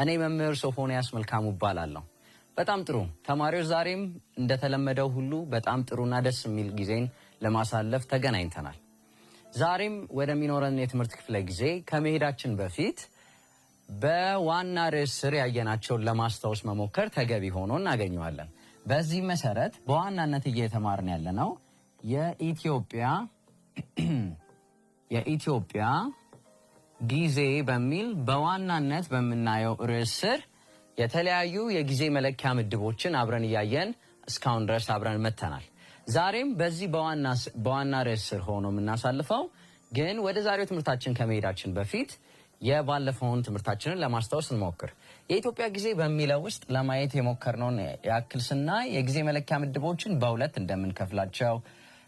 እኔ መምህር ሶፎንያስ መልካሙ እባላለሁ። በጣም ጥሩ ተማሪዎች፣ ዛሬም እንደተለመደው ሁሉ በጣም ጥሩና ደስ የሚል ጊዜን ለማሳለፍ ተገናኝተናል። ዛሬም ወደሚኖረን የትምህርት ክፍለ ጊዜ ከመሄዳችን በፊት በዋና ርዕስ ስር ያየናቸውን ለማስታወስ መሞከር ተገቢ ሆኖ እናገኘዋለን። በዚህ መሰረት በዋናነት እየተማርን ያለነው የኢትዮጵያ ጊዜ በሚል በዋናነት በምናየው ርዕስ ስር የተለያዩ የጊዜ መለኪያ ምድቦችን አብረን እያየን እስካሁን ድረስ አብረን መተናል። ዛሬም በዚህ በዋና ርዕስ ስር ሆኖ የምናሳልፈው ግን ወደ ዛሬው ትምህርታችን ከመሄዳችን በፊት የባለፈውን ትምህርታችንን ለማስታወስ እንሞክር። የኢትዮጵያ ጊዜ በሚለው ውስጥ ለማየት የሞከርነውን ያክል ስናይ የጊዜ መለኪያ ምድቦችን በሁለት እንደምንከፍላቸው፣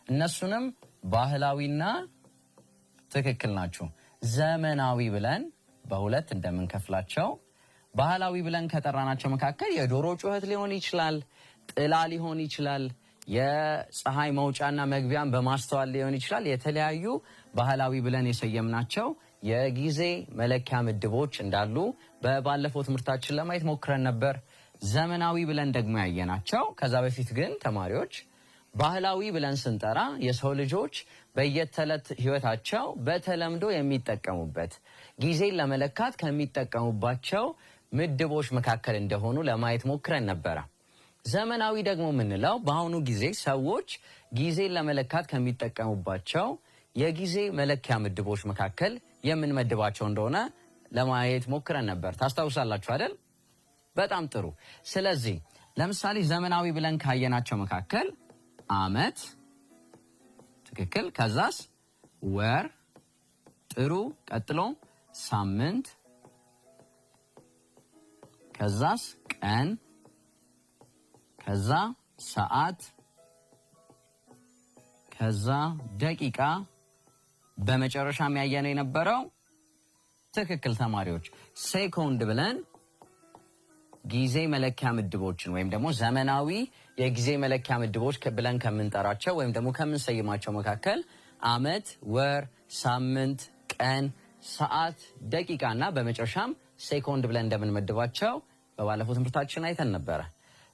እነሱንም ባህላዊና ትክክል ናችሁ ዘመናዊ ብለን በሁለት እንደምንከፍላቸው፣ ባህላዊ ብለን ከጠራናቸው መካከል የዶሮ ጩኸት ሊሆን ይችላል፣ ጥላ ሊሆን ይችላል፣ የፀሐይ መውጫና መግቢያን በማስተዋል ሊሆን ይችላል። የተለያዩ ባህላዊ ብለን የሰየምናቸው የጊዜ መለኪያ ምድቦች እንዳሉ በባለፈው ትምህርታችን ለማየት ሞክረን ነበር። ዘመናዊ ብለን ደግሞ ያየናቸው። ከዛ በፊት ግን ተማሪዎች ባህላዊ ብለን ስንጠራ የሰው ልጆች በየተዕለት ህይወታቸው በተለምዶ የሚጠቀሙበት ጊዜን ለመለካት ከሚጠቀሙባቸው ምድቦች መካከል እንደሆኑ ለማየት ሞክረን ነበረ። ዘመናዊ ደግሞ የምንለው በአሁኑ ጊዜ ሰዎች ጊዜን ለመለካት ከሚጠቀሙባቸው የጊዜ መለኪያ ምድቦች መካከል የምንመድባቸው እንደሆነ ለማየት ሞክረን ነበር። ታስታውሳላችሁ አይደል? በጣም ጥሩ። ስለዚህ ለምሳሌ ዘመናዊ ብለን ካየናቸው መካከል ዓመት፣ ትክክል። ከዛስ ወር፣ ጥሩ። ቀጥሎ ሳምንት፣ ከዛስ ቀን፣ ከዛ ሰዓት፣ ከዛ ደቂቃ፣ በመጨረሻም ያየነው የነበረው ትክክል ተማሪዎች ሴኮንድ ብለን ጊዜ መለኪያ ምድቦችን ወይም ደግሞ ዘመናዊ የጊዜ መለኪያ ምድቦች ብለን ከምንጠራቸው ወይም ደግሞ ከምንሰይማቸው መካከል ዓመት፣ ወር፣ ሳምንት፣ ቀን፣ ሰዓት፣ ደቂቃና በመጨረሻም ሴኮንድ ብለን እንደምንመድባቸው በባለፈው ትምህርታችን አይተን ነበረ።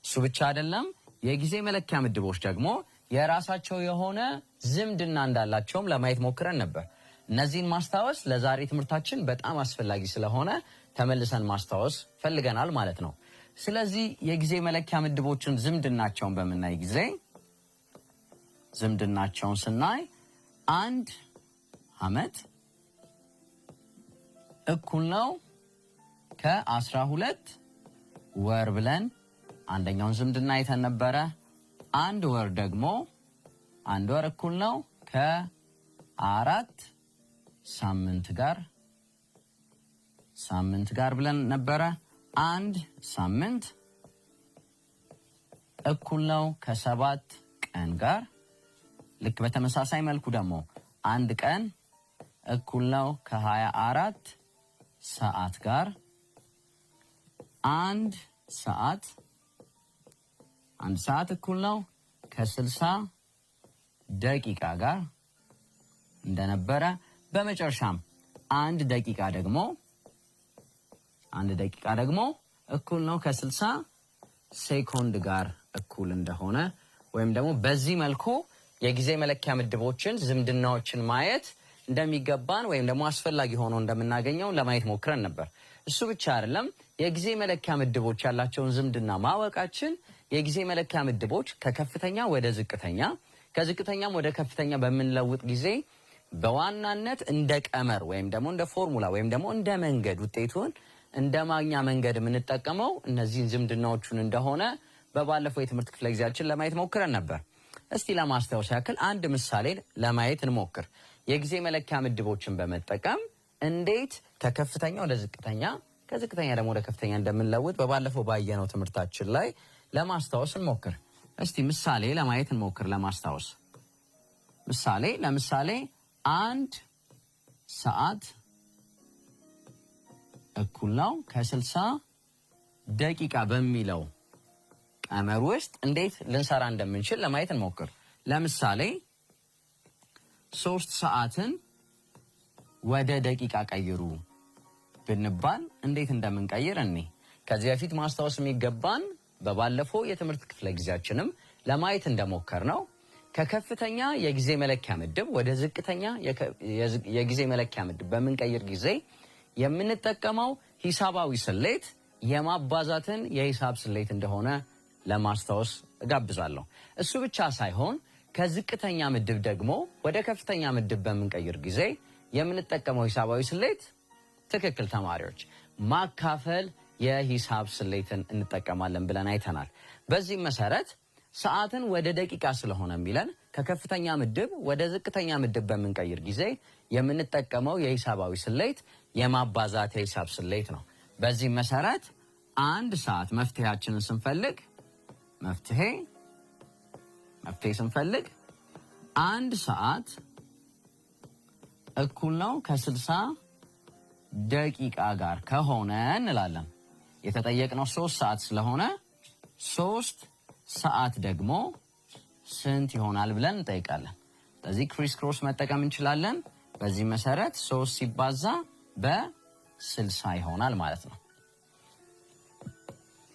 እሱ ብቻ አይደለም፣ የጊዜ መለኪያ ምድቦች ደግሞ የራሳቸው የሆነ ዝምድና እንዳላቸውም ለማየት ሞክረን ነበር። እነዚህን ማስታወስ ለዛሬ ትምህርታችን በጣም አስፈላጊ ስለሆነ ተመልሰን ማስታወስ ፈልገናል ማለት ነው። ስለዚህ የጊዜ መለኪያ ምድቦችን ዝምድናቸውን በምናይ ጊዜ ዝምድናቸውን ስናይ አንድ ዓመት እኩል ነው ከ12 ወር ብለን አንደኛውን ዝምድና አይተን ነበረ። አንድ ወር ደግሞ አንድ ወር እኩል ነው ከ4 ሳምንት ጋር ብለን ነበረ። አንድ ሳምንት እኩል ነው ከ7 ቀን ጋር። ልክ በተመሳሳይ መልኩ ደግሞ አንድ ቀን እኩል ነው ከ24 ሰዓት ጋር። አንድ ሰዓት እኩል ነው ከ60 ደቂቃ ጋር እንደነበረ። በመጨረሻም አንድ ደቂቃ ደግሞ እኩል ነው ከ60 ሴኮንድ ጋር እኩል እንደሆነ ወይም ደግሞ በዚህ መልኩ የጊዜ መለኪያ ምድቦችን ዝምድናዎችን ማየት እንደሚገባን ወይም ደግሞ አስፈላጊ ሆኖ እንደምናገኘው ለማየት ሞክረን ነበር። እሱ ብቻ አይደለም፣ የጊዜ መለኪያ ምድቦች ያላቸውን ዝምድና ማወቃችን የጊዜ መለኪያ ምድቦች ከከፍተኛ ወደ ዝቅተኛ ከዝቅተኛም ወደ ከፍተኛ በምንለውጥ ጊዜ በዋናነት እንደ ቀመር ወይም ደግሞ እንደ ፎርሙላ ወይም ደግሞ እንደ መንገድ ውጤቱን እንደ ማግኛ መንገድ የምንጠቀመው እነዚህን ዝምድናዎቹን እንደሆነ በባለፈው የትምህርት ክፍለ ጊዜያችን ለማየት ሞክረን ነበር። እስቲ ለማስታወስ ያክል አንድ ምሳሌ ለማየት እንሞክር። የጊዜ መለኪያ ምድቦችን በመጠቀም እንዴት ከከፍተኛ ወደ ዝቅተኛ ከዝቅተኛ ደግሞ ወደ ከፍተኛ እንደምንለውጥ በባለፈው ባየነው ትምህርታችን ላይ ለማስታወስ እንሞክር። እስቲ ምሳሌ ለማየት እንሞክር። ለማስታወስ ለምሳሌ አንድ ሰዓት እኩል ነው ከ60 ደቂቃ በሚለው ቀመር ውስጥ እንዴት ልንሰራ እንደምንችል ለማየት እንሞክር። ለምሳሌ 3 ሰዓትን ወደ ደቂቃ ቀይሩ ብንባል እንዴት እንደምንቀይር እኔ ከዚህ በፊት ማስታወስ የሚገባን በባለፈው የትምህርት ክፍለ ጊዜያችንም ለማየት እንደሞከር ነው ከከፍተኛ የጊዜ መለኪያ ምድብ ወደ ዝቅተኛ የጊዜ መለኪያ ምድብ በመንቀየር ጊዜ የምንጠቀመው ሂሳባዊ ስሌት የማባዛትን የሂሳብ ስሌት እንደሆነ ለማስታወስ እጋብዛለሁ። እሱ ብቻ ሳይሆን ከዝቅተኛ ምድብ ደግሞ ወደ ከፍተኛ ምድብ በመንቀየር ጊዜ የምንጠቀመው ሂሳባዊ ስሌት ትክክል ተማሪዎች ማካፈል የሂሳብ ስሌትን እንጠቀማለን ብለን አይተናል። በዚህ መሰረት ሰዓትን ወደ ደቂቃ ስለሆነ የሚለን ከከፍተኛ ምድብ ወደ ዝቅተኛ ምድብ በመንቀየር ጊዜ የምንጠቀመው የሂሳባዊ ስሌት የማባዛት የሂሳብ ስሌት ነው። በዚህ መሰረት አንድ ሰዓት መፍትሄያችንን ስንፈልግ መፍትሄ ስንፈልግ አንድ ሰዓት እኩል ነው ከ60 ደቂቃ ጋር ከሆነ እንላለን። የተጠየቅነው 3 ሰዓት ስለሆነ 3 ሰዓት ደግሞ ስንት ይሆናል ብለን እንጠይቃለን። ስለዚህ ክሪስ ክሮስ መጠቀም እንችላለን። በዚህ መሰረት 3 ሲባዛ በ60 ይሆናል ማለት ነው።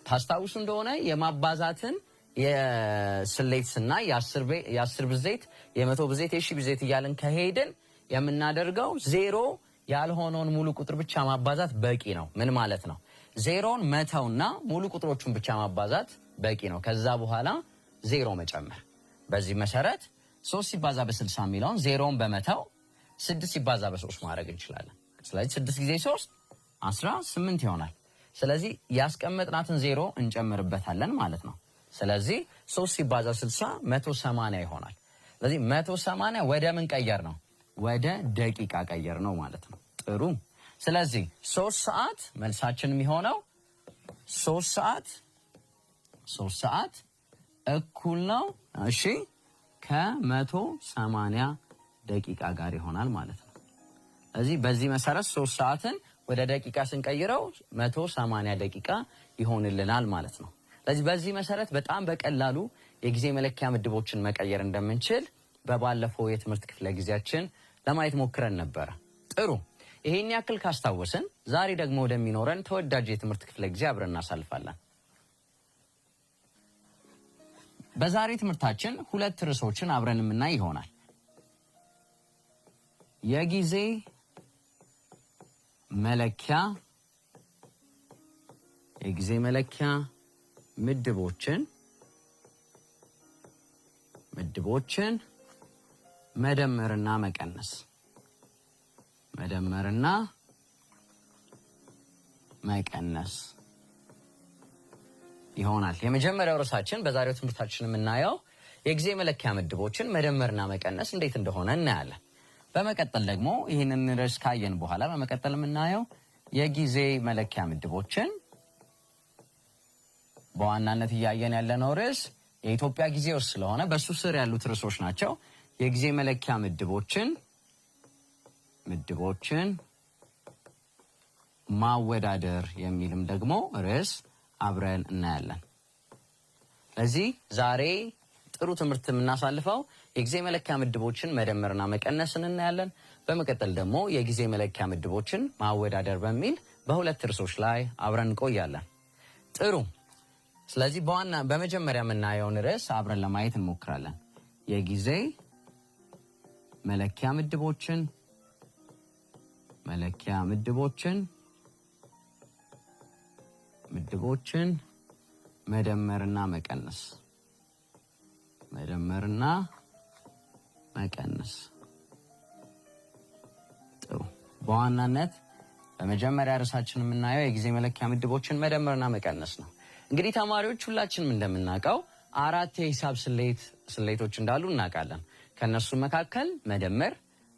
ታስታውሱ እንደሆነ የማባዛትን የስሌት ስናይ የ10 ብዜት የ100 ብዜት የ1000 ብዜት እያልን ከሄድን የምናደርገው ዜሮ ያልሆነውን ሙሉ ቁጥር ብቻ ማባዛት በቂ ነው። ምን ማለት ነው? ዜሮን መተውና ሙሉ ቁጥሮቹን ብቻ ማባዛት በቂ ነው። ከዛ በኋላ ዜሮ መጨመር። በዚህ መሰረት 3 ሲባዛ በ60 የሚለውን ዜሮን በመተው 6 ሲባዛ በ3 ማድረግ እንችላለን። ስለዚህ 6 ጊዜ 3 18 ይሆናል። ስለዚህ ያስቀመጥናትን ዜሮ እንጨምርበታለን ማለት ነው። ስለዚህ 3 ሲባዛ 60 180 ይሆናል። ስለዚህ 180 ወደ ምን ቀየር ነው? ወደ ደቂቃ ቀየር ነው ማለት ነው። ጥሩ። ስለዚህ 3 ሰዓት መልሳችን የሚሆነው 3 ሰዓት እኩል ነው እሺ ከ180 ደቂቃ ጋር ይሆናል ማለት ነው። ስለዚህ በዚህ መሰረት 3 ሰዓትን ወደ ደቂቃ ስንቀይረው 180 ደቂቃ ይሆንልናል ማለት ነው። ስለዚህ በዚህ መሰረት በጣም በቀላሉ የጊዜ መለኪያ ምድቦችን መቀየር እንደምንችል በባለፈው የትምህርት ክፍለ ጊዜያችን ለማየት ሞክረን ነበር። ጥሩ። ይሄን ያክል ካስታወስን ዛሬ ደግሞ ወደሚኖረን ተወዳጅ የትምህርት ክፍለ ጊዜ አብረን እናሳልፋለን። በዛሬ ትምህርታችን 2 ርዕሶችን አብረን የምናይ ይሆናል። የጊዜ መለኪያ ምድቦችን መደመርና መቀነስ ይሆናል። የመጀመሪያው ርዕሳችን በዛሬው ትምህርታችን የምናየው የጊዜ መለኪያ ምድቦችን መደመርና መቀነስ እንዴት እንደሆነ እናያለን። በመቀጠል ደግሞ ይህንን ርዕስ ካየን በኋላ በመቀጠል የምናየው የጊዜ መለኪያ ምድቦችን በዋናነት እያየን ያለነው ርዕስ የኢትዮጵያ ጊዜው ስለሆነ በሱ ስር ያሉት ርዕሶች ናቸው። የጊዜ መለኪያ ምድቦችን ማወዳደር የሚልም ደግሞ ርዕስ አብረን እናያለን። ስለዚህ ዛሬ ጥሩ ትምህርት የምናሳልፈው የጊዜ መለኪያ ምድቦችን መደመርና መቀነስን እናያለን። በመቀጠል ደግሞ የጊዜ መለኪያ ምድቦችን ማወዳደር በሚል በሁለት ርዕሶች ላይ አብረን እንቆያለን። ጥሩ። ስለዚህ በመጀመሪያ የምናየውን ርዕስ አብረን ለማየት እንሞክራለን። የጊዜ መለኪያ ምድቦችን መደመርና መቀነስ። ጥሩ። በዋናነት በመጀመሪያ ርዕሳችን የምናየው የጊዜ መለኪያ ምድቦችን መደመርና መቀነስ ነው። እንግዲህ ተማሪዎች ሁላችንም እንደምናውቀው 4 የሂሳብ ስሌቶች እንዳሉ እናውቃለን። ከነሱ መካከል መደመር፣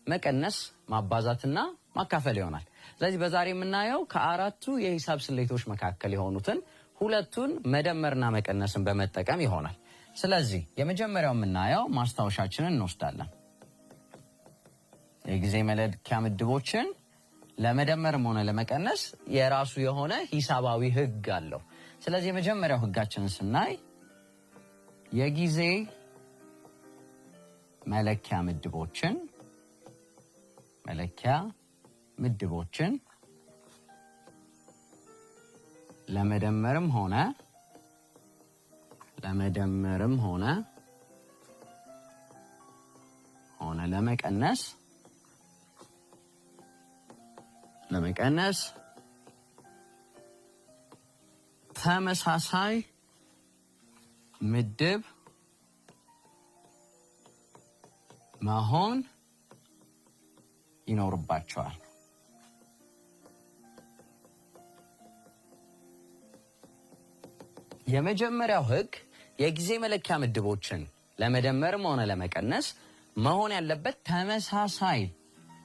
መቀነስ፣ ማባዛትና ማካፈል ይሆናል። ስለዚህ በዛሬ የምናየው ከ4ቱ የሂሳብ ስሌቶች መካከል የሆኑትን 2ቱን መደመርና መቀነስን በመጠቀም ይሆናል። ስለዚህ የመጀመሪያው የምናየው ማስታወሻችንን እንወስዳለን። የጊዜ መለኪያ ምድቦችን ለመደመርም ሆነ ለመቀነስ የራሱ የሆነ ሂሳባዊ ህግ አለው። ስለዚህ የመጀመሪያው ህጋችንን ስናይ የጊዜ መለኪያ ምድቦችን ለመደመርም ሆነ ለመቀነስ ተመሳሳይ ምድብ መሆን ይኖርባቸዋል። የመጀመሪያው ህግ የጊዜ መለኪያ ምድቦችን ለመደመርም ሆነ ለመቀነስ መሆን ያለበት ተመሳሳይ፣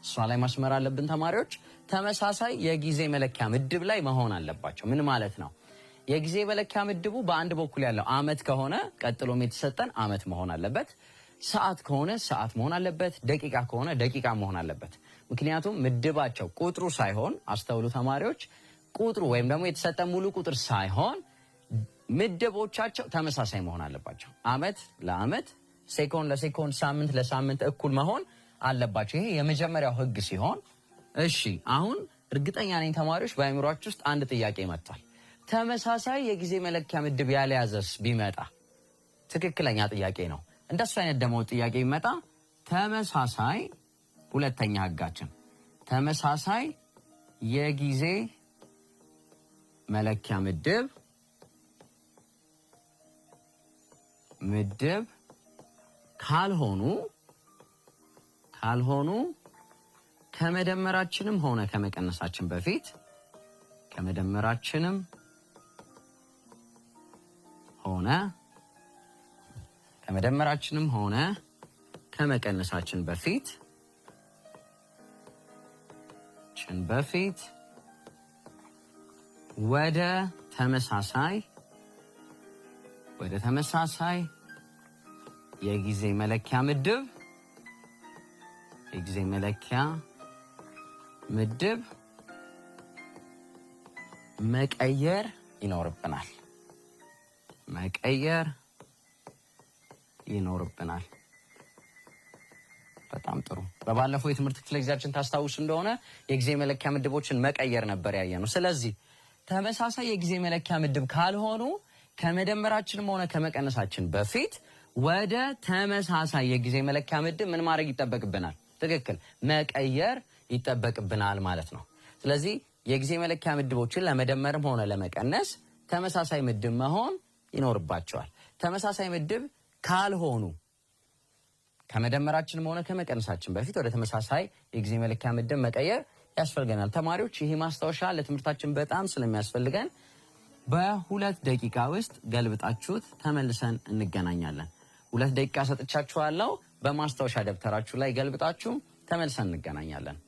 እሷ ላይ ማስመር አለብን ተማሪዎች፣ ተመሳሳይ የጊዜ መለኪያ ምድብ ላይ መሆን አለባቸው። ምን ማለት ነው? የጊዜ መለኪያ ምድቡ በአንድ በኩል ያለው አመት ከሆነ ቀጥሎም የተሰጠን አመት መሆን አለበት። ሰዓት ከሆነ ሰዓት መሆን አለበት። ደቂቃ ከሆነ ደቂቃ መሆን አለበት። ምክንያቱም ምድባቸው ቁጥሩ ሳይሆን፣ አስተውሉ ተማሪዎች፣ ቁጥሩ ወይም ደግሞ የተሰጠ ሙሉ ቁጥር ሳይሆን ምድቦቻቸው ተመሳሳይ መሆን አለባቸው። አመት ለአመት፣ ሴኮንድ ለሴኮንድ፣ ሳምንት ለሳምንት እኩል መሆን አለባቸው። ይሄ የመጀመሪያው ህግ ሲሆን፣ እሺ አሁን እርግጠኛ ነኝ ተማሪዎች በአእምሯችሁ ውስጥ አንድ ጥያቄ መጥቷል። ተመሳሳይ የጊዜ መለኪያ ምድብ ያልያዘስ ቢመጣ? ትክክለኛ ጥያቄ ነው። እንደሱ አይነት ደግሞ ጥያቄ ቢመጣ ተመሳሳይ፣ ሁለተኛ ህጋችን ተመሳሳይ የጊዜ መለኪያ ምድብ ካልሆኑ ከመደመራችንም ሆነ ከመቀነሳችን በፊት ከመደመራችንም ሆነ ከመቀነሳችን በፊት ወደ ተመሳሳይ የጊዜ መለኪያ ምድብ መቀየር ይኖርብናል። በጣም ጥሩ። በባለፈው የትምህርት ክፍለ ጊዜያችን ታስታውሱ እንደሆነ የጊዜ መለኪያ ምድቦችን መቀየር ነበር ያየነው። ስለዚህ ተመሳሳይ የጊዜ መለኪያ ምድብ ካልሆኑ ከመደመራችንም ሆነ ከመቀነሳችን በፊት ወደ ተመሳሳይ የጊዜ መለኪያ ምድብ ምን ማድረግ ይጠበቅብናል? ትክክል፣ መቀየር ይጠበቅብናል ማለት ነው። ስለዚህ የጊዜ መለኪያ ምድቦችን ለመደመርም ሆነ ለመቀነስ ተመሳሳይ ምድብ መሆን ይኖርባቸዋል። ተመሳሳይ ምድብ ካልሆኑ ከመደመራችንም ሆነ ከመቀነሳችን በፊት ወደ ተመሳሳይ የጊዜ መለኪያ ምድብ መቀየር ያስፈልገናል። ተማሪዎች ይሄ ማስታወሻ ለትምህርታችን በጣም ስለሚያስፈልገን በ2 ደቂቃ ውስጥ ገልብጣችሁት ተመልሰን እንገናኛለን። 2 ደቂቃ ሰጥቻችኋለሁ። በማስታወሻ ደብተራችሁ ላይ ገልብጣችሁ ተመልሰን እንገናኛለን።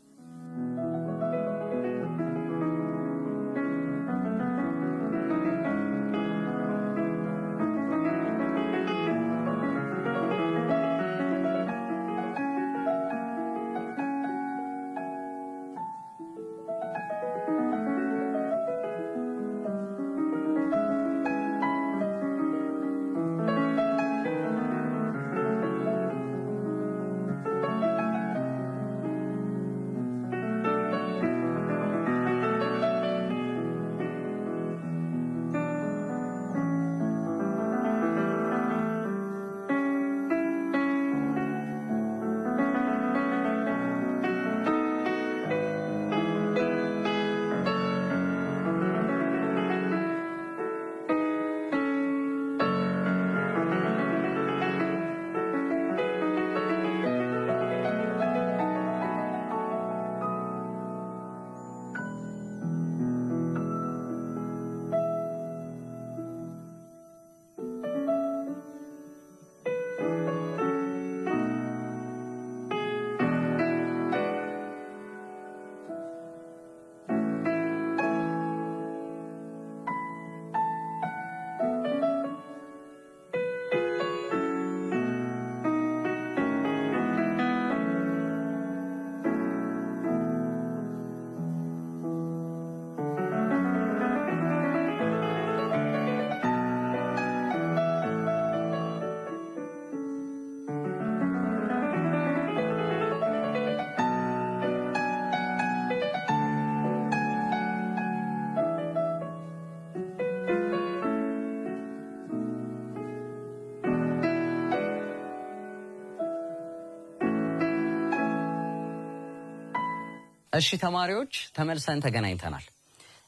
እሺ ተማሪዎች ተመልሰን ተገናኝተናል።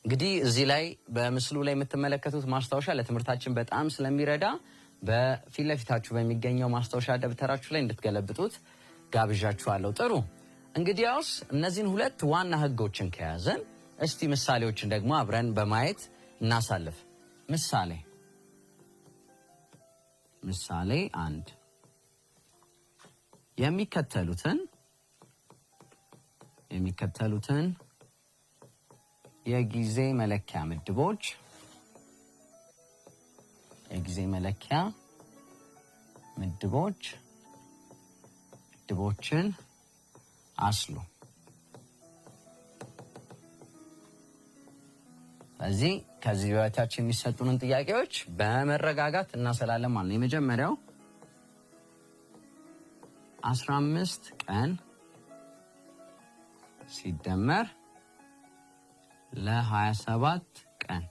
እንግዲህ እዚህ ላይ በምስሉ ላይ የምትመለከቱት ማስታወሻ ለትምህርታችን በጣም ስለሚረዳ በፊት ለፊታችሁ በሚገኘው ማስታወሻ ደብተራችሁ ላይ እንድትገለብጡት ጋብዣችኋለሁ። ጥሩ። እንግዲያውስ እነዚህን ሁለት ዋና ህጎችን ከያዘን እስቲ ምሳሌዎችን ደግሞ አብረን በማየት እናሳልፍ። ምሳሌ 1 የሚከተሉትን የጊዜ መለኪያ ምድቦችን አስሉ። ስለዚህ ከዚህ በታች የሚሰጡንን ጥያቄዎች በመረጋጋት እናሰላለን ማለት ነው። የመጀመሪያው 15 ቀን ሲደመር ለ27 ቀን።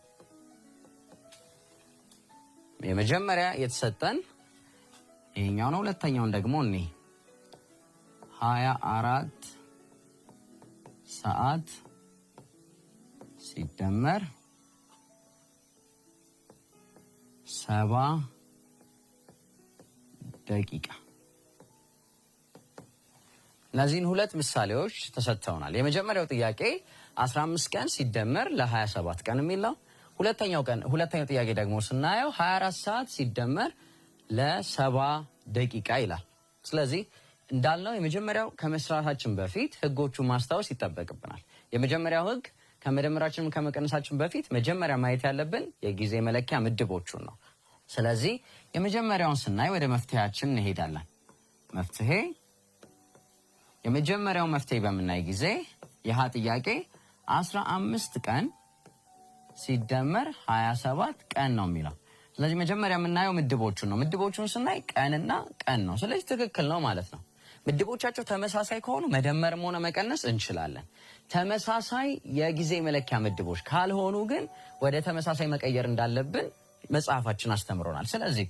የመጀመሪያ የተሰጠን ይሄኛው ነው። ሁለተኛውን ደግሞ 24 ሰዓት ሲደመር 70 ደቂቃ። እነዚህን ሁለት ምሳሌዎች ተሰጥተውናል። የመጀመሪያው ጥያቄ 15 ቀን ሲደመር ለ27 ቀን የሚል ነው። ሁለተኛው ጥያቄ ደግሞ ስናየው 24 ሰዓት ሲደመር ለ70 ደቂቃ ይላል። ስለዚህ እንዳልነው የመጀመሪያው ከመስራታችን በፊት ህጎቹን ማስታወስ ይጠበቅብናል። የመጀመሪያው ህግ ከመደመራችንም ከመቀነሳችን በፊት መጀመሪያ ማየት ያለብን የጊዜ መለኪያ ምድቦቹን ነው። ስለዚህ የመጀመሪያውን ስናይ ወደ መፍትሄያችን እንሄዳለን። የመጀመሪያው መፍትሄ በምናይ ጊዜ ይህ ጥያቄ 15 ቀን ሲደመር 27 ቀን ነው የሚለው። ስለዚህ መጀመሪያ የምናየው ምድቦቹን ነው። ምድቦቹን ስናይ ቀንና ቀን ነው። ስለዚህ ትክክል ነው ማለት ነው። ምድቦቻቸው ተመሳሳይ ከሆኑ መደመርም ሆነ መቀነስ እንችላለን። ተመሳሳይ የጊዜ መለኪያ ምድቦች ካልሆኑ ግን ወደ ተመሳሳይ መቀየር እንዳለብን መጽሐፋችን አስተምሮናል። ስለዚህ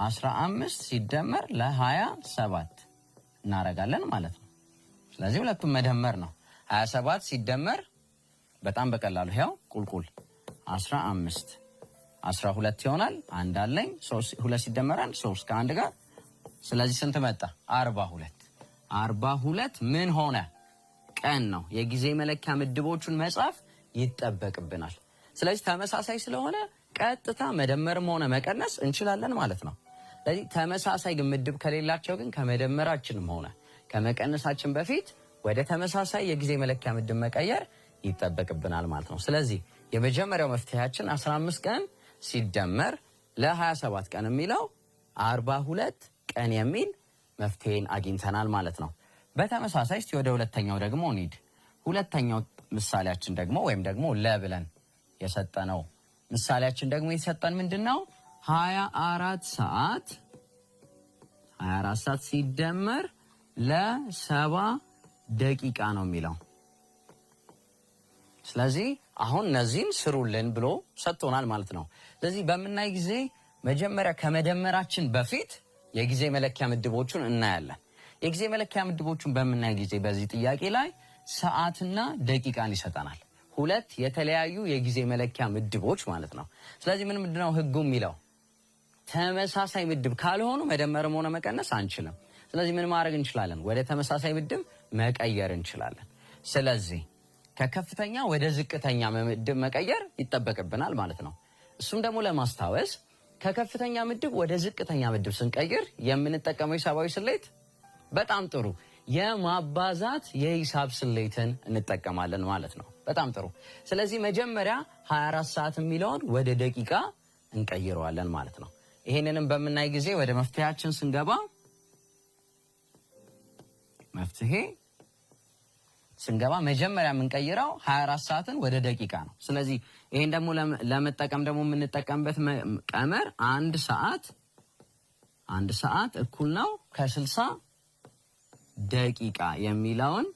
15 ሲደመር ለ27 እናረጋለን ማለት ነው። ስለዚህ ሁለቱም መደመር ነው። 27 ሲደመር በጣም በቀላሉ ይሄው ቁልቁል 15 12 ይሆናል። አንድ አለኝ 2 ሲደመር 1 3 ከአንድ ጋር ስለዚህ ስንት መጣ? 42 ምን ሆነ? ቀን ነው። የጊዜ መለኪያ ምድቦቹን መጻፍ ይጠበቅብናል። ስለዚህ ተመሳሳይ ስለሆነ ቀጥታ መደመርም ሆነ መቀነስ እንችላለን ማለት ነው። ስለዚህ ተመሳሳይ ግን ምድብ ከሌላቸው ግን ከመደመራችንም ሆነ ከመቀነሳችን በፊት ወደ ተመሳሳይ የጊዜ መለኪያ ምድብ መቀየር ይጠበቅብናል ማለት ነው። ስለዚህ የመጀመሪያው መፍትሄያችን 15 ቀን ሲደመር ለ27 ቀን የሚለው 42 ቀን የሚል መፍትሄን አግኝተናል ማለት ነው። በተመሳሳይ እስቲ ወደ ሁለተኛው ደግሞ እንሂድ። ሁለተኛው ምሳሌያችን ደግሞ ወይም ደግሞ ለብለን የሰጠነው ምሳሌያችን ደግሞ የሰጠን ምንድነው? 24 ሰዓት ሲደመር ለ70 ደቂቃ ነው የሚለው። ስለዚህ አሁን እነዚህን ስሩልን ብሎ ሰጥቶናል ማለት ነው። ስለዚህ በምናይ ጊዜ መጀመሪያ ከመደመራችን በፊት የጊዜ መለኪያ ምድቦቹን እናያለን። የጊዜ መለኪያ ምድቦቹን በምናይ ጊዜ በዚህ ጥያቄ ላይ ሰዓትና ደቂቃን ይሰጠናል። ሁለት የተለያዩ የጊዜ መለኪያ ምድቦች ማለት ነው። ስለዚህ ምንድነው ህጉ የሚለው? ተመሳሳይ ምድብ ካልሆኑ መደመርም ሆነ መቀነስ አንችልም። ስለዚህ ምን ማድረግ እንችላለን? ወደ ተመሳሳይ ምድብ መቀየር እንችላለን። ስለዚህ ከከፍተኛ ወደ ዝቅተኛ ምድብ መቀየር ይጠበቅብናል ማለት ነው። እሱም ደግሞ ለማስታወስ ከከፍተኛ ምድብ ወደ ዝቅተኛ ምድብ ስንቀይር የምንጠቀመው ሂሳባዊ ስሌት በጣም ጥሩ የማባዛት የሂሳብ ስሌትን እንጠቀማለን ማለት ነው። በጣም ጥሩ። ስለዚህ መጀመሪያ 24 ሰዓት የሚለውን ወደ ደቂቃ እንቀይረዋለን ማለት ነው። ይሄንንም በምናይ ጊዜ ወደ መፍትሄያችን ስንገባ መጀመሪያ የምንቀይረው 24 ሰዓትን ወደ ደቂቃ ነው። ስለዚህ ይሄን ደግሞ ለመጠቀም ደግሞ የምንጠቀምበት ቀመር አንድ ሰዓት እኩል ነው ከ60 ደቂቃ የሚለውን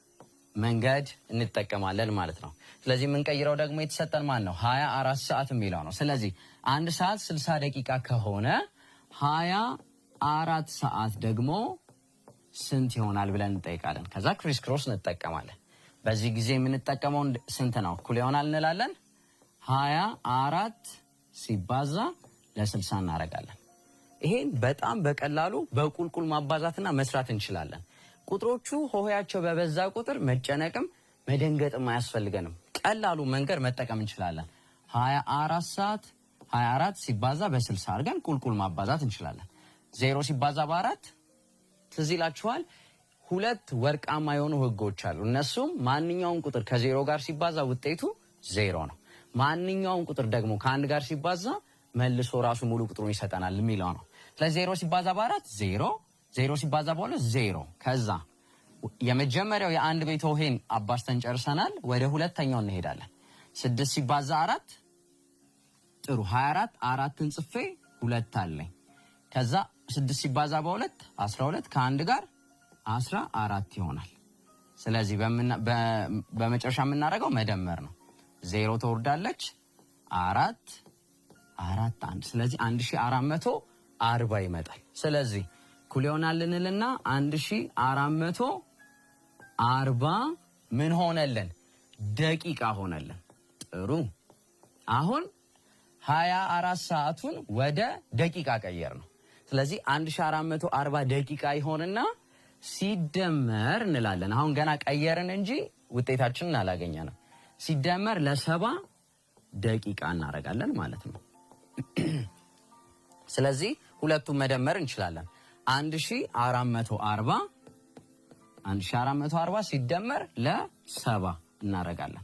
መንገድ እንጠቀማለን ማለት ነው። ስለዚህ የምንቀይረው ደግሞ የተሰጠን ማን ነው? 24 ሰዓት የሚለው ነው። ስለዚህ አንድ ሰዓት 60 ደቂቃ ከሆነ 24 ሰዓት ደግሞ ስንት ይሆናል ብለን እንጠይቃለን። ከዛ ክሪስ ክሮስ እንጠቀማለን። በዚህ ጊዜ የምንጠቀመው ስንት ነው? እኩል ይሆናል እንላለን 24 ሲባዛ ለ60 እናደርጋለን። ይሄን በጣም በቀላሉ በቁልቁል ማባዛትና መስራት እንችላለን። ቁጥሮቹ ሆሄያቸው በበዛ ቁጥር መጨነቅም መደንገጥም አያስፈልገንም። ቀላሉ መንገድ መጠቀም እንችላለን። 24 ሲባዛ በ60 አድርገን ቁልቁል ማባዛት እንችላለን። 0 ሲባዛ በ4 ትዝ ይላችኋል። ሁለት ወርቃማ የሆኑ ህጎች አሉ። እነሱም ማንኛውም ቁጥር ከ0 ጋር ሲባዛ ውጤቱ 0 ነው። ማንኛውም ቁጥር ደግሞ ከአንድ ጋር ሲባዛ መልሶ ራሱ ሙሉ ቁጥሩን ይሰጠናል የሚለው ነው። ስለዚህ 0 ሲባዛ በ4 0፣ 0 ሲባዛ በ2 0። ከዛ የመጀመሪያው የአንድ ቤት ሆሄን አባዝተን ጨርሰናል። ወደ ሁለተኛው እንሄዳለን። 6 ሲባዛ 4 ጥሩ 24፣ 4ን ጽፌ 2 አለኝ። ከዛ 6 ሲባዛ በ2 12፣ ከአንድ ጋር 14 ይሆናል። ስለዚህ በመጨረሻ የምናደርገው መደመር ነው። 0 ትወርዳለች፣ 4 1። ስለዚህ 1440 ይመጣል። ስለዚህ እኩል ይሆናል እንልና 1440 ምን ሆነልን? ደቂቃ ሆነልን። ጥሩ። አሁን 24 ሰዓቱን ወደ ደቂቃ ቀየር ነው። ስለዚህ 1440 ደቂቃ ይሆንና ሲደመር እንላለን። አሁን ገና ቀየርን እንጂ ውጤታችንን አላገኘንም። ሲደመር ለ70 ደቂቃ እናደርጋለን ማለት ነው። ስለዚህ ሁለቱም መደመር እንችላለን። 1440 ሲደመር ለ70 እናደርጋለን።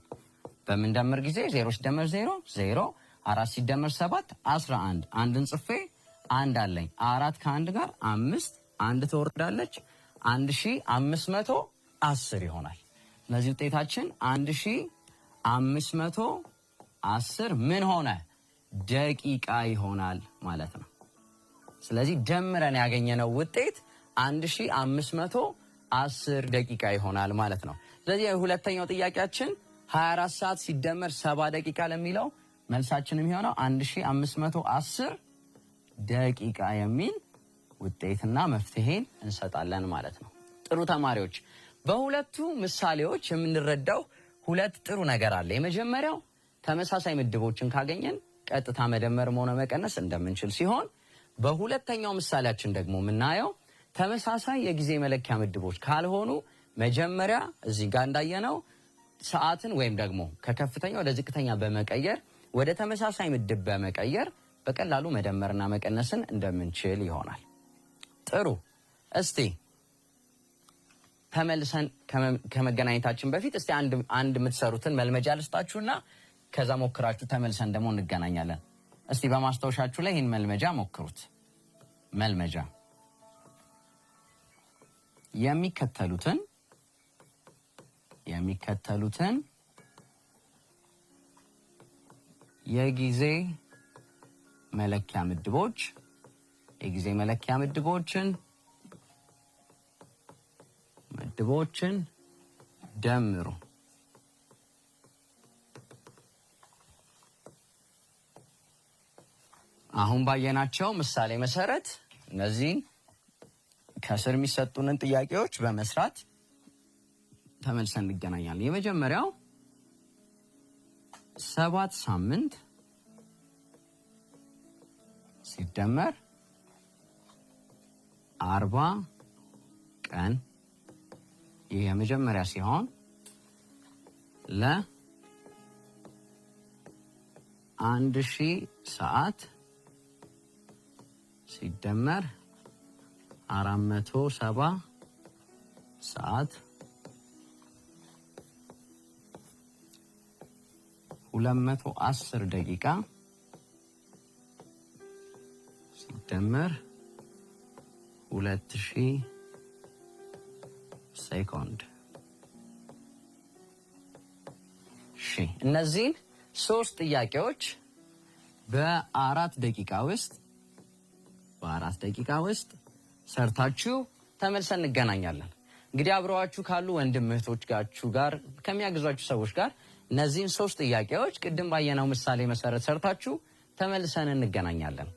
በምንደምር ጊዜ 0 ሲደመር 0 0፣ 4 ሲደመር 7 11። አንድን ጽፌ አንድ አለኝ። 4 ከአንድ ጋር 5፣ አንድ ትወርዳለች፣ 1510 ይሆናል። ስለዚህ ውጤታችን 1510 ምን ሆነ? ደቂቃ ይሆናል ማለት ነው። ስለዚህ ደምረን ያገኘነው ውጤት 1510 ደቂቃ ይሆናል ማለት ነው። ስለዚህ የሁለተኛው ጥያቄያችን 24 ሰዓት ሲደመር 70 ደቂቃ ለሚለው መልሳችን የሚሆነው 1510 ደቂቃ የሚል ውጤትና መፍትሄን እንሰጣለን ማለት ነው። ጥሩ ተማሪዎች፣ በሁለቱ ምሳሌዎች የምንረዳው ሁለት ጥሩ ነገር አለ። የመጀመሪያው ተመሳሳይ ምድቦችን ካገኘን ቀጥታ መደመርም ሆነ መቀነስ እንደምንችል ሲሆን፣ በሁለተኛው ምሳሌያችን ደግሞ የምናየው ተመሳሳይ የጊዜ መለኪያ ምድቦች ካልሆኑ መጀመሪያ እዚህ ጋር እንዳየነው ሰዓትን ወይም ደግሞ ከከፍተኛ ወደ ዝቅተኛ በመቀየር ወደ ተመሳሳይ ምድብ በመቀየር በቀላሉ መደመርና መቀነስን እንደምንችል ይሆናል። ጥሩ። እስቲ ተመልሰን ከመገናኘታችን በፊት እስቲ አንድ የምትሰሩትን መልመጃ ልስጣችሁና ከዛ ሞክራችሁ ተመልሰን ደግሞ እንገናኛለን። እስቲ በማስታወሻችሁ ላይ ይህን መልመጃ ሞክሩት። መልመጃ የሚከተሉትን የጊዜ መለኪያ ምድቦችን ደምሩ። አሁን ባየናቸው ምሳሌ መሰረት እነዚህ ከስር የሚሰጡንን ጥያቄዎች በመስራት ተመልሰን እንገናኛለን። የመጀመሪያው 7 ሳምንት ሲደመር 40 ቀን፣ ይህ የመጀመሪያ ሲሆን ለ1000 ሰዓት ሲደመር 470 ሰዓት 210 ደቂቃ ሲደመር 2000 ሴኮንድ። እሺ፣ እነዚህን 3 ጥያቄዎች በ4 ደቂቃ ውስጥ ሰርታችሁ ተመልሰን እንገናኛለን። እንግዲህ አብረዋችሁ ካሉ ወንድም እህቶቻችሁ ጋር ከሚያግዟችሁ ሰዎች ጋር እነዚህን 3 ጥያቄዎች ቅድም ባየነው ምሳሌ መሰረት ሰርታችሁ ተመልሰን እንገናኛለን።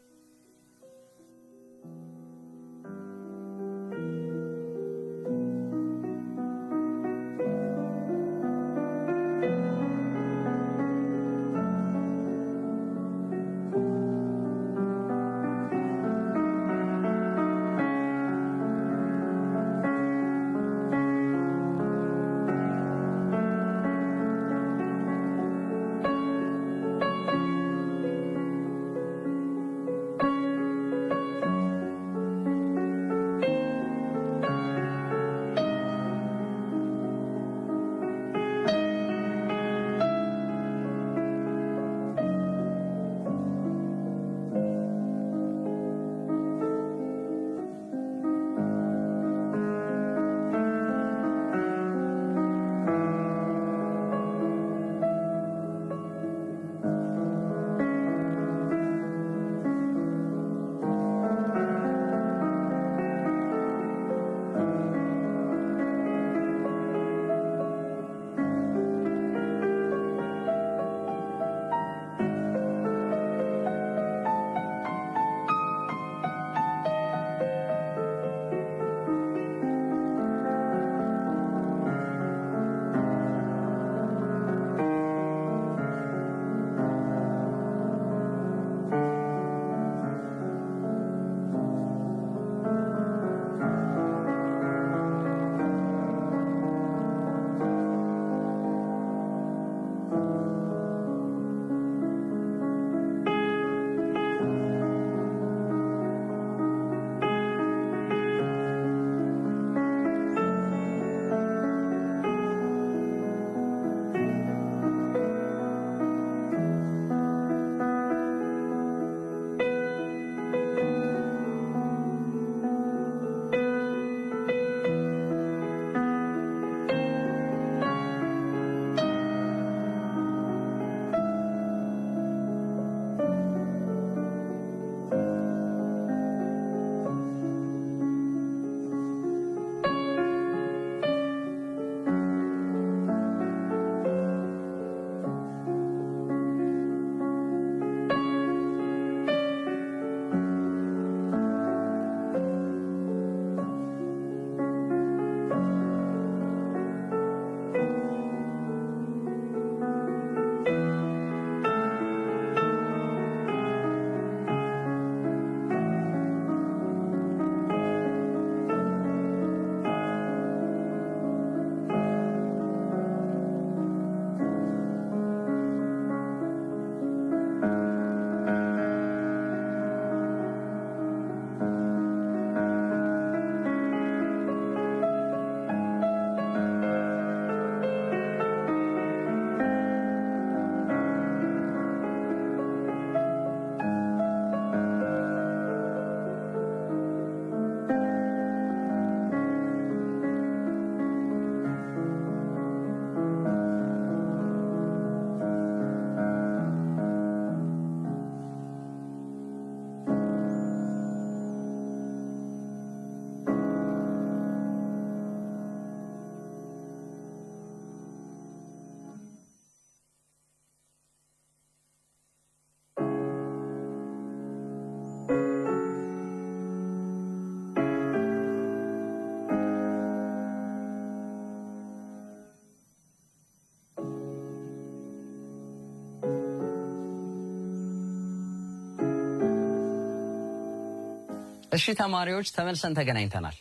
እሺ ተማሪዎች ተመልሰን ተገናኝተናል።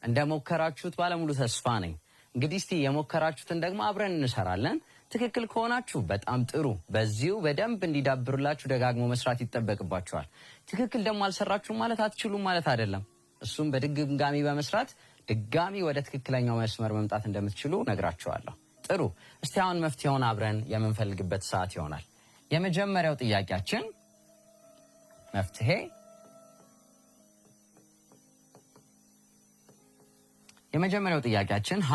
እንደሞከራችሁት ባለሙሉ ተስፋ ነኝ። እንግዲህ እስቲ የሞከራችሁትን ደግሞ አብረን እንሰራለን። ትክክል ከሆናችሁ በጣም ጥሩ። በዚሁ በደንብ እንዲዳብርላችሁ ደጋግሞ መስራት ይጠበቅባችኋል። ትክክል ደግሞ አልሰራችሁም ማለት አትችሉም ማለት አይደለም። እሱም በድጋሚ በመስራት ድጋሚ ወደ ትክክለኛው መስመር መምጣት እንደምትችሉ ነግራችኋለሁ። ጥሩ። እስቲ አሁን መፍትሄውን አብረን የምንፈልግበት ሰዓት ይሆናል። የመጀመሪያው ጥያቄያችን መፍትሄ የመጀመሪያው ጥያቄያችን ሀ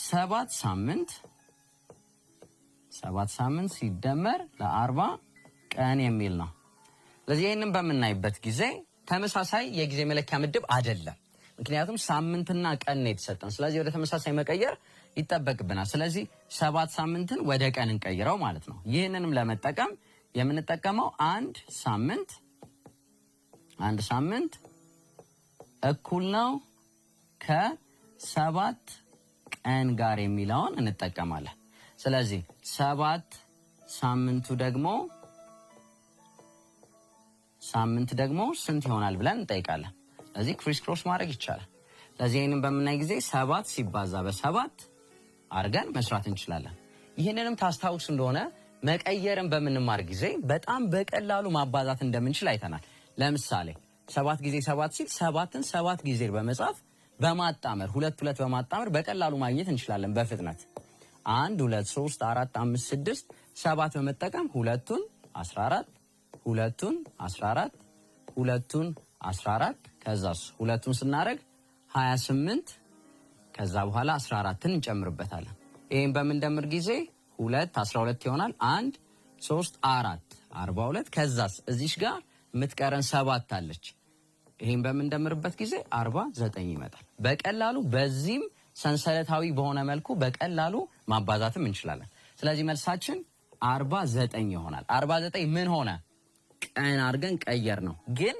7 ሳምንት ሲደመር ለ40 ቀን የሚል ነው። ስለዚህ ይህንን በምናይበት ጊዜ ተመሳሳይ የጊዜ መለኪያ ምድብ አይደለም። ምክንያቱም ሳምንትና ቀን ነው የተሰጠን። ስለዚህ ወደ ተመሳሳይ መቀየር ይጠበቅብናል። ስለዚህ 7 ሳምንትን ወደ ቀን እንቀይረው ማለት ነው። ይህንንም ለመጠቀም የምንጠቀመው አንድ ሳምንት እኩል ነው ከ7 ቀን ጋር የሚለውን እንጠቀማለን። ስለዚህ 7 ሳምንት ደግሞ ስንት ይሆናል ብለን እንጠይቃለን። ስለዚህ ክሪስ ክሮስ ማድረግ ይቻላል። ስለዚህ ይህንን በምናይ ጊዜ 7 ሲባዛ በ7 አድርገን መስራት እንችላለን። ይህንንም ታስታውስ እንደሆነ መቀየርን በምንማር ጊዜ በጣም በቀላሉ ማባዛት እንደምንችል አይተናል። ለምሳሌ 7 ጊዜ 7 ሲል 7ን 7 ጊዜ በመጻፍ በማጣመር ሁለት በማጣመር በቀላሉ ማግኘት እንችላለን በፍጥነት 1 2 3 4 5 6 7 በመጠቀም ሁለቱን 14 ከዛስ ሁለቱን ስናደርግ 28 ከዛ በኋላ 14ን እንጨምርበታለን። ይሄን በምንደምር ጊዜ 2 12 ይሆናል። 1 3 4 42 ከዛስ እዚሽ ጋር የምትቀረን 7 አለች። ይሄን በምንደምርበት ጊዜ 49 ይመጣል። በቀላሉ በዚህም ሰንሰለታዊ በሆነ መልኩ በቀላሉ ማባዛትም እንችላለን። ስለዚህ መልሳችን 49 ይሆናል። 49 ምን ሆነ? ቀን አድርገን ቀየር ነው። ግን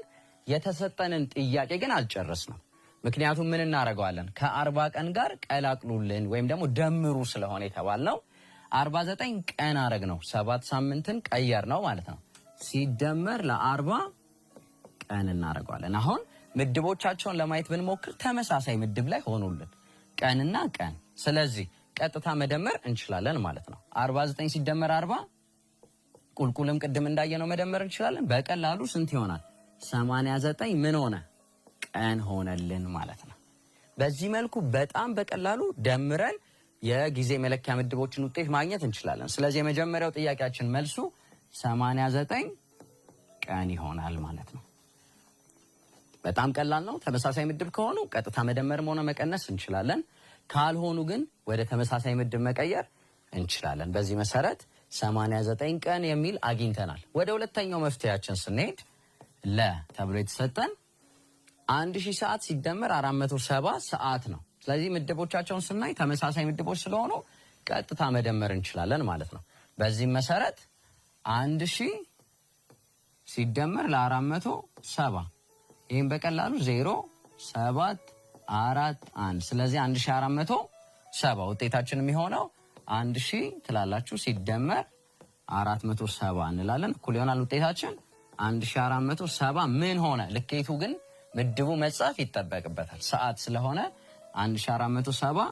የተሰጠንን ጥያቄ ግን አልጨረስንም። ምክንያቱም ምን እናደርገዋለን? ከ40 ቀን ጋር ቀላቅሉልን ወይም ደግሞ ደምሩ ስለሆነ የተባልነው 49 ቀን አረግ ነው። 7 ሳምንትን ቀየር ነው ማለት ነው። ሲደመር ለ40 ቀን እናደርገዋለን። አሁን ምድቦቻቸውን ለማየት ብንሞክር ተመሳሳይ ምድብ ላይ ሆኑልን ቀንና ቀን። ስለዚህ ቀጥታ መደመር እንችላለን ማለት ነው። 49 ሲደመር 40 ቁልቁልም ቅድም እንዳየነው መደመር እንችላለን። በቀላሉ ስንት ይሆናል? 89 ምን ሆነ? ቀን ሆነልን ማለት ነው። በዚህ መልኩ በጣም በቀላሉ ደምረን የጊዜ መለኪያ ምድቦችን ውጤት ማግኘት እንችላለን። ስለዚህ የመጀመሪያው ጥያቄያችን መልሱ 89 ቀን ይሆናል ማለት ነው። በጣም ቀላል ነው። ተመሳሳይ ምድብ ከሆኑ ቀጥታ መደመርም ሆነ መቀነስ እንችላለን። ካልሆኑ ግን ወደ ተመሳሳይ ምድብ መቀየር እንችላለን። በዚህ መሰረት 89 ቀን የሚል አግኝተናል። ወደ ሁለተኛው መፍትሄያችን ስንሄድ ለ ተብሎ የተሰጠን 1000 ሰዓት ሲደመር 470 ሰዓት ነው። ስለዚህ ምድቦቻቸውን ስናይ ተመሳሳይ ምድቦች ስለሆኑ ቀጥታ መደመር እንችላለን ማለት ነው። በዚህም መሰረት 1000 ሲደመር ለ470 ይህም በቀላሉ 0 7 4 1 ስለዚህ 1470 ውጤታችን የሚሆነው 1000 ትላላችሁ ሲደመር 470 እንላለን። እኩል ይሆናል ውጤታችን 1470 ምን ሆነ? ልኬቱ ግን ምድቡ መጻፍ ይጠበቅበታል። ሰዓት ስለሆነ 1470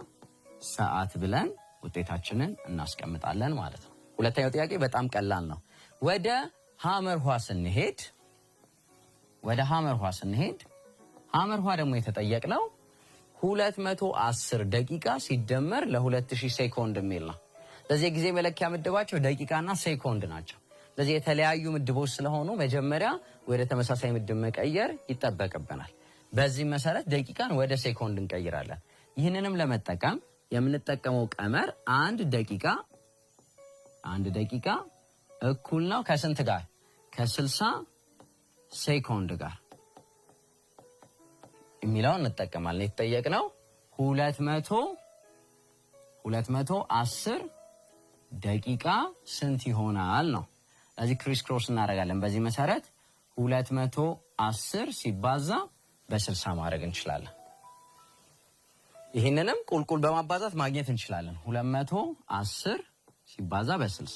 ሰዓት ብለን ውጤታችንን እናስቀምጣለን ማለት ነው። ሁለተኛው ጥያቄ በጣም ቀላል ነው። ወደ ሐመርኋ ስንሄድ ሐመርኋ ደግሞ የተጠየቅነው 210 ደቂቃ ሲደመር ለ2000 ሴኮንድ የሚል ነው። ለዚህ የጊዜ መለኪያ ምድባቸው ደቂቃና ሴኮንድ ናቸው። ለዚህ የተለያዩ ምድቦች ስለሆኑ መጀመሪያ ወደ ተመሳሳይ ምድብ መቀየር ይጠበቅብናል። በዚህ መሰረት ደቂቃን ወደ ሴኮንድ እንቀይራለን። ይህንንም ለመጠቀም የምንጠቀመው ቀመር አንድ ደቂቃ እኩል ነው ከስንት ጋር? ከ60 ሴኮንድ ጋር የሚለውን እንጠቀማለን። የተጠየቅነው 210 ደቂቃ ስንት ይሆናል ነው። ስለዚህ ክሪስ ክሮስ እናደርጋለን። በዚህ መሰረት 210 ሲባዛ በ60 ማድረግ እንችላለን። ይህንንም ቁልቁል በማባዛት ማግኘት እንችላለን። 210 ሲባዛ በ60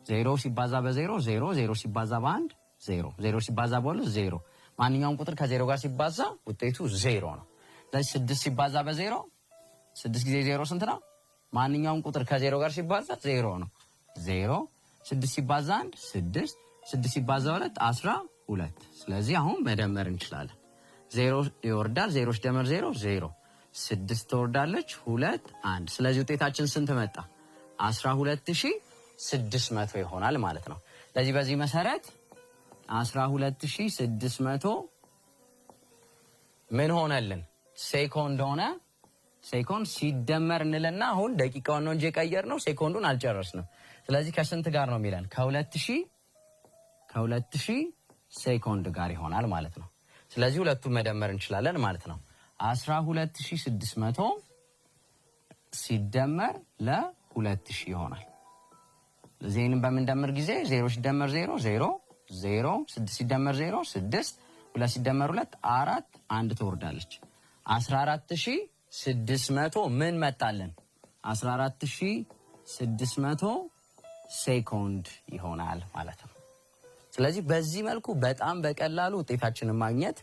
0 ሲባዛ በ0 0 0 ሲባዛ በ1 0 0 ሲባዛ በ2 0 ማንኛውም ቁጥር ከዜሮ ጋር ሲባዛ ውጤቱ 0 ነው። ስለዚህ 6 ሲባዛ በ0 6 ጊዜ 0 ስንት ነው? ማንኛውም ቁጥር ከዜሮ ጋር ሲባዛ 0 ነው። 0 6 ሲባዛ 1 6 6 ሲባዛ 2 12። ስለዚህ አሁን መደመር እንችላለን። 0 ይወርዳል። 0 ሲደመር 0 0 6 ትወርዳለች 2 1። ስለዚህ ውጤታችን ስንት መጣ? 12600 ይሆናል ማለት ነው። ስለዚህ በዚህ መሰረት 12600 ምን ሆነልን? ሴኮንድ ሆነ። ሴኮንድ ሲደመር እንልና አሁን ደቂቃውን ነው እንጂ የቀየርነው ሴኮንዱን አልጨረስንም። ስለዚህ ከስንት ጋር ነው የሚለን? ከ2000 ሴኮንድ ጋር ይሆናል ማለት ነው። ስለዚህ ሁለቱን መደመር እንችላለን ማለት ነው። 12600 ሲደመር ለ2000 ይሆናል። ስለዚህ ይህንን በምንደምር ጊዜ 0 ሲደመር 0 0 0 6 ሲደመር 0 6 2 ሲደመር 2 4 1 ትወርዳለች። 14600 ምን መጣልን? 14600 ሴኮንድ ይሆናል ማለት ነው። ስለዚህ በዚህ መልኩ በጣም በቀላሉ ውጤታችንን ማግኘት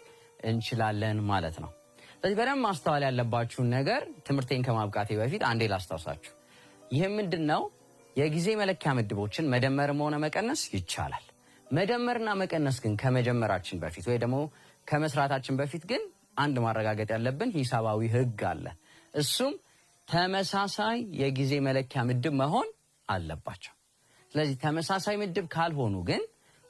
እንችላለን ማለት ነው። ስለዚህ በደንብ ማስተዋል ያለባችሁን ነገር ትምህርቴን ከማብቃቴ በፊት አንዴ ላስታውሳችሁ። ይህ ምንድነው? የጊዜ መለኪያ ምድቦችን መደመርም ሆነ መቀነስ ይቻላል። መደመርና መቀነስ ግን ከመጀመራችን በፊት ወይ ደግሞ ከመስራታችን በፊት ግን አንድ ማረጋገጥ ያለብን ሂሳባዊ ህግ አለ። እሱም ተመሳሳይ የጊዜ መለኪያ ምድብ መሆን አለባቸው። ስለዚህ ተመሳሳይ ምድብ ካልሆኑ ግን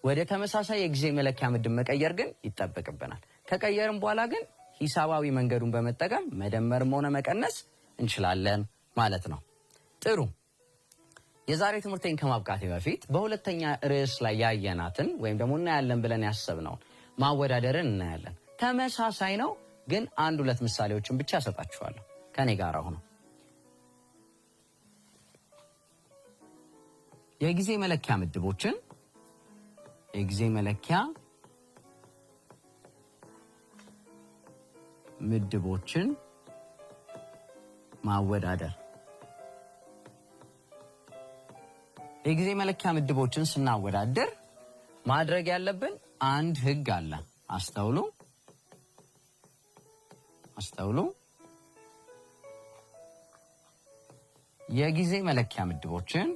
ወደ ተመሳሳይ የጊዜ መለኪያ ምድብ መቀየር ግን ይጠበቅብናል። ከቀየርም በኋላ ግን ሂሳባዊ መንገዱን በመጠቀም መደመርም ሆነ መቀነስ እንችላለን ማለት ነው። ጥሩ። የዛሬ ትምህርቴን ከማብቃቴ በፊት በሁለተኛ ርዕስ ላይ ያየናትን ወይም ደግሞ እናያለን ብለን ያሰብነውን ማወዳደርን እናያለን። ተመሳሳይ ነው፣ ግን አንድ ሁለት ምሳሌዎችን ብቻ ሰጣችኋለሁ። ከኔ ጋር ሆኖ የጊዜ መለኪያ ምድቦችን ማወዳደር። የጊዜ መለኪያ ምድቦችን ስናወዳደር ማድረግ ያለብን አንድ ህግ አለ። አስተውሉ። የጊዜ መለኪያ ምድቦችን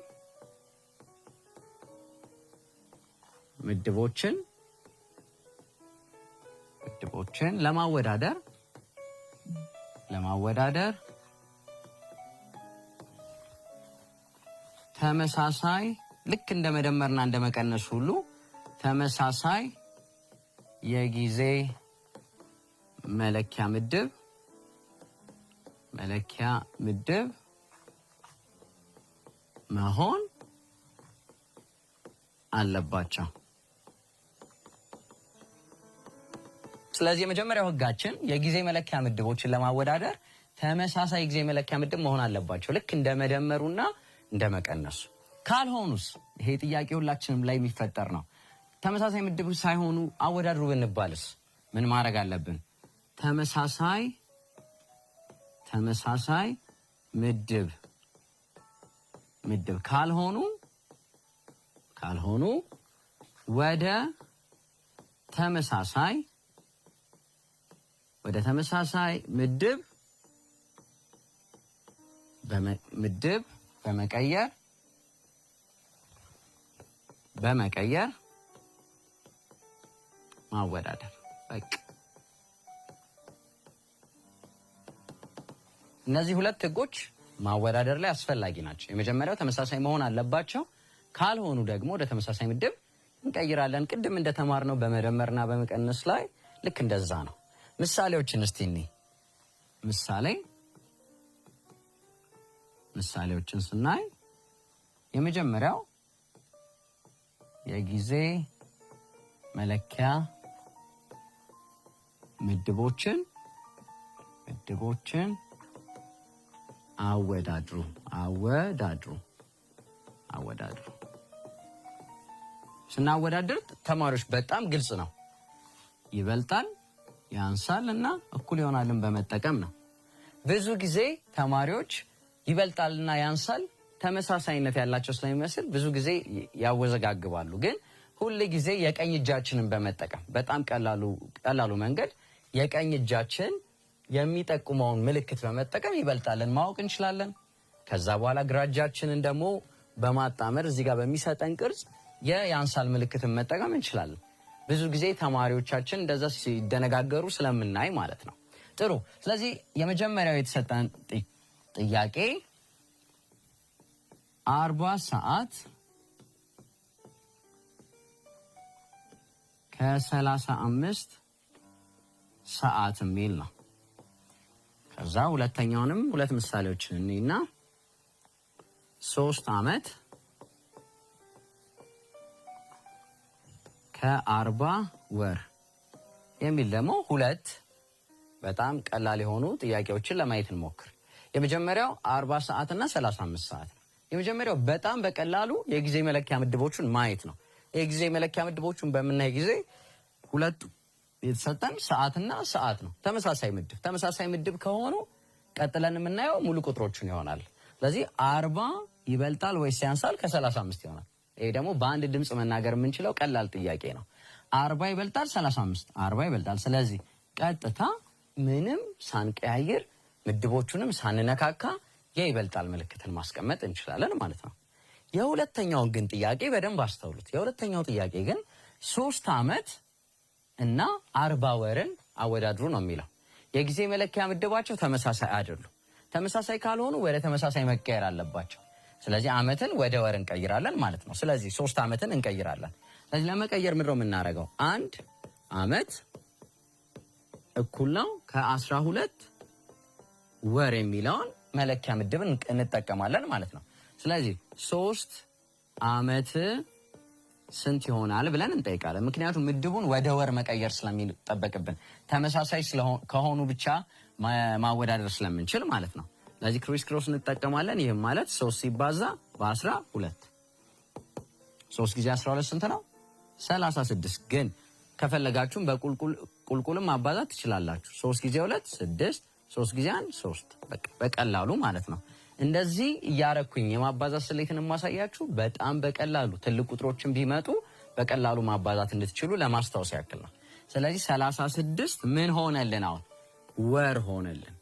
ለማወዳደር ተመሳሳይ ልክ እንደ መደመርና እንደ መቀነስ ሁሉ ተመሳሳይ የጊዜ መለኪያ ምድብ መሆን አለባቸው። ስለዚህ የመጀመሪያው ህጋችን የጊዜ መለኪያ ምድቦችን ለማወዳደር ተመሳሳይ የጊዜ መለኪያ ምድብ መሆን አለባቸው፣ ልክ እንደ መደመሩና እንደ መቀነሱ። ካልሆኑስ? ይሄ ጥያቄ ሁላችንም ላይ የሚፈጠር ነው። ተመሳሳይ ምድብ ሳይሆኑ አወዳድሩ ብንባልስ ምን ማድረግ አለብን? ተመሳሳይ ምድብ ካልሆኑ ወደ ተመሳሳይ ምድብ በመቀየር ማወዳደር። በቃ እነዚህ ሁለት ህጎች ማወዳደር ላይ አስፈላጊ ናቸው። የመጀመሪያው ተመሳሳይ መሆን አለባቸው። ካልሆኑ ደግሞ ወደ ተመሳሳይ ምድብ እንቀይራለን። ቅድም እንደተማርነው በመደመርና በመቀነስ ላይ ልክ እንደዛ ነው። ምሳሌዎችን እስቲ እኔ ምሳሌዎችን ስናይ የመጀመሪያው የጊዜ መለኪያ ምድቦችን አወዳድሩ። ስናወዳድር ተማሪዎች በጣም ግልጽ ነው። ይበልጣል፣ ያንሳል እና እኩል ይሆናልን በመጠቀም ነው። ብዙ ጊዜ ተማሪዎች ይበልጣልና ያንሳል ተመሳሳይነት ያላቸው ስለሚመስል ብዙ ጊዜ ያወዘጋግባሉ። ግን ሁሉ ጊዜ የቀኝ እጃችንን በመጠቀም በጣም ቀላሉ መንገድ የቀኝ እጃችን የሚጠቁመውን ምልክት በመጠቀም ይበልጣልን ማወቅ እንችላለን። ከዛ በኋላ ግራ እጃችንን ደግሞ በማጣመር እዚህ ጋር በሚሰጠን ቅርጽ የያንሳል ምልክትን መጠቀም እንችላለን። ብዙ ጊዜ ተማሪዎቻችን እንደዛ ሲደነጋገሩ ስለምናይ ማለት ነው። ጥሩ። ስለዚህ የመጀመሪያው የተሰጠን ጥያቄ 40 ሰዓት ከ35 ሰዓት የሚል ነው። ከዛ ሁለተኛውንም ሁለት ምሳሌዎችን እንይና 3 ዓመት ከ40 ወር የሚል ደግሞ ሁለት በጣም ቀላል የሆኑ ጥያቄዎችን ለማየት እንሞክር። የመጀመሪያው 40 ሰዓት እና 35 ሰዓት ነው። የመጀመሪያው በጣም በቀላሉ የጊዜ መለኪያ ምድቦቹን ማየት ነው። የጊዜ መለኪያ ምድቦቹን በምናይ ጊዜ ሁለቱ የተሰጠን ሰዓትና ሰዓት ነው። ተመሳሳይ ምድብ ከሆኑ ቀጥለን የምናየው ሙሉ ቁጥሮቹን ይሆናል። ስለዚህ 40 ይበልጣል ወይስ ያንሳል ከ35 ይሆናል። ይሄ ደግሞ በአንድ ድምጽ መናገር የምንችለው ቀላል ጥያቄ ነው። 40 ይበልጣል 35፣ 40 ይበልጣል። ስለዚህ ቀጥታ ምንም ሳንቀያየር ምድቦቹንም ሳንነካካ የይበልጣል ምልክትን ማስቀመጥ እንችላለን ማለት ነው። የሁለተኛውን ግን ጥያቄ በደንብ አስተውሉት። የሁለተኛው ጥያቄ ግን 3 ዓመት እና 40 ወርን አወዳድሩ ነው የሚለው። የጊዜ መለኪያ ምድባቸው ተመሳሳይ አይደሉም። ተመሳሳይ ካልሆኑ ወደ ተመሳሳይ መቀየር አለባቸው። ስለዚህ ዓመትን ወደ ወር እንቀይራለን ማለት ነው። ስለዚህ 3 ዓመትን እንቀይራለን። ስለዚህ ለመቀየር ምንድነው የምናደርገው? 1 ዓመት እኩል ነው ከ12 ወር የሚለውን መለኪያ ምድብ እንጠቀማለን ማለት ነው። ስለዚህ 3 ዓመት ስንት ይሆናል ብለን እንጠይቃለን። ምክንያቱም ምድቡን ወደ ወር መቀየር ስለሚጠበቅብን ተመሳሳይ ከሆኑ ብቻ ማወዳደር ስለምንችል ማለት ነው። ስለዚህ ክሮስ እንጠቀማለን። ይህም ማለት 3 ሲባዛ በ12 3 ጊዜ 12 ስንት ነው? 36። ግን ከፈለጋችሁም በቁልቁልም ማባዛት ትችላላችሁ። 3 ጊዜ 2 6፣ 3 ጊዜ 1 3። በቀላሉ ማለት ነው። እንደዚህ እያረኩኝ የማባዛት ስሌትን የማሳያችሁ በጣም በቀላሉ ትልቅ ቁጥሮችን ቢመጡ በቀላሉ ማባዛት እንድትችሉ ለማስታወስ ያክል ነው። ስለዚህ 36 ምን ሆነልን? አሁን ወር ሆነልን።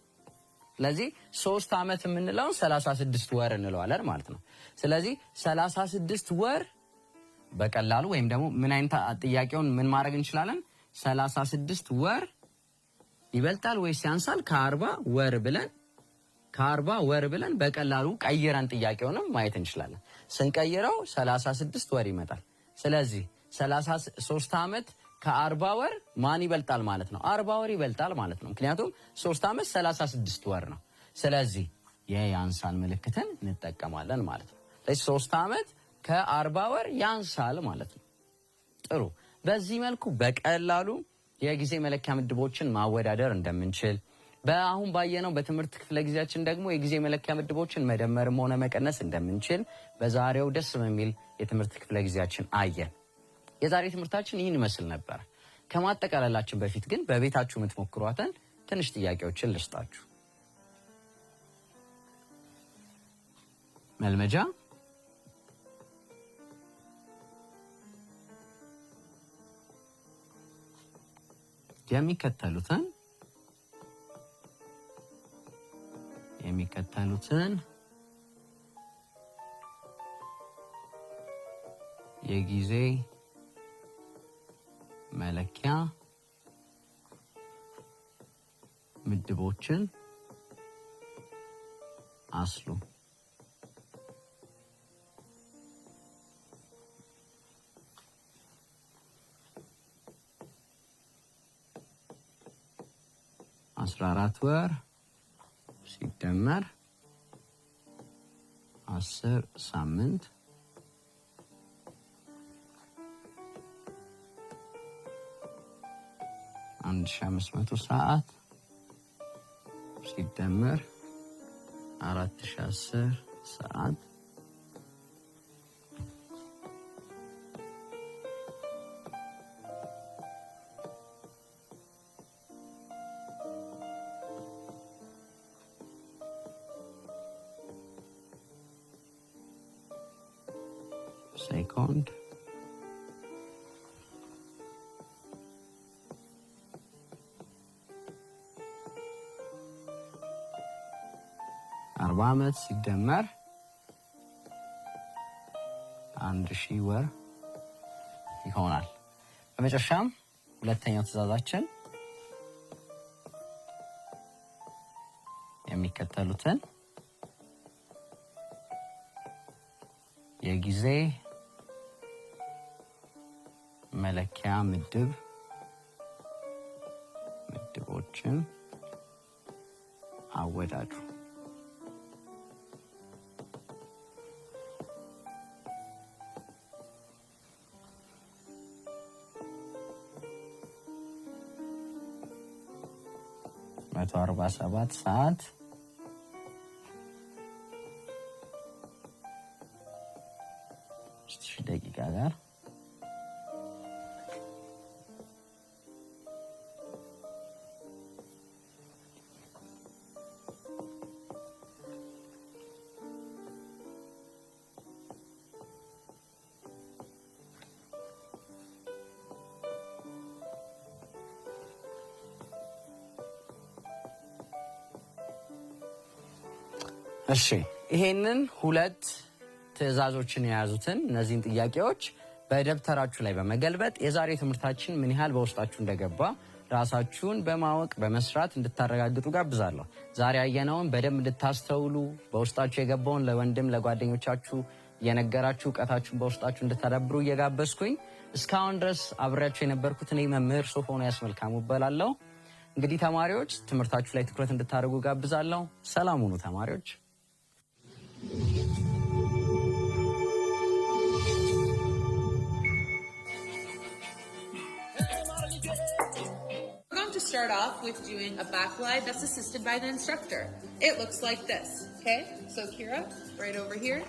ስለዚህ 3 ዓመት የምንለውን 36 ወር እንለዋለን ማለት ነው። ስለዚህ 36 ወር በቀላሉ ወይም ደግሞ ምን አይነት ጥያቄውን ምን ማድረግ እንችላለን? 36 ወር ይበልጣል ወይስ ያንሳል ከ40 ወር ብለን በቀላሉ ቀይረን ጥያቄውንም ማየት እንችላለን። ስንቀይረው 36 ወር ይመጣል። ስለዚህ 3 ዓመት ከ40 ወር ማን ይበልጣል ማለት ነው? 40 ወር ይበልጣል ማለት ነው። ምክንያቱም 3 ዓመት 36 ወር ነው። ስለዚህ የያንሳል ምልክትን እንጠቀማለን ማለት ነው። ስለዚህ 3 ዓመት ከ40 ወር ያንሳል ማለት ነው። ጥሩ። በዚህ መልኩ በቀላሉ የጊዜ መለኪያ ምድቦችን ማወዳደር እንደምንችል በአሁን ባየነው በትምህርት ክፍለ ጊዜያችን ደግሞ የጊዜ መለኪያ ምድቦችን መደመርም ሆነ መቀነስ እንደምንችል በዛሬው ደስ በሚል የትምህርት ክፍለ ጊዜያችን አየን። የዛሬ ትምህርታችን ይህን ይመስል ነበር። ከማጠቃለላችን በፊት ግን በቤታችሁ የምትሞክሯትን ትንሽ ጥያቄዎችን ልስጣችሁ። መልመጃ የሚከተሉትን የጊዜ መለኪያ ምድቦችን አስሉ። አስራ 14 ወር ሲደመር 10 ሳምንት አንድ 1500 ሰዓት ሲደመር 4010 ሰዓት ሴኮንድ 40 ዓመት ሲደመር 1000 ወር ይሆናል። በመጨረሻም ሁለተኛው ትእዛዛችን የሚከተሉትን የጊዜ መለኪያ ምድቦችን አወዳዱ። መቶ 47 ሰዓት ደቂቃ ጋር እሺ ይሄንን ሁለት ትእዛዞችን የያዙትን እነዚህን ጥያቄዎች በደብተራችሁ ላይ በመገልበጥ የዛሬ ትምህርታችን ምን ያህል በውስጣችሁ እንደገባ ራሳችሁን በማወቅ በመስራት እንድታረጋግጡ ጋብዛለሁ። ዛሬ ያየነውን በደንብ እንድታስተውሉ በውስጣችሁ የገባውን ለወንድም ለጓደኞቻችሁ የነገራችሁ እውቀታችሁን በውስጣችሁ እንድታዳብሩ እየጋበዝኩኝ እስካሁን ድረስ አብሬያችሁ የነበርኩት እኔ መምህር ሶፎንያስ መልካሙ እባላለሁ። እንግዲህ ተማሪዎች ትምህርታችሁ ላይ ትኩረት እንድታደርጉ ጋብዛለሁ። ሰላም ሁኑ ተማሪዎች። We're going to start off with doing a back lie that's assisted by the instructor. It looks like this, okay? So Kira, right over here.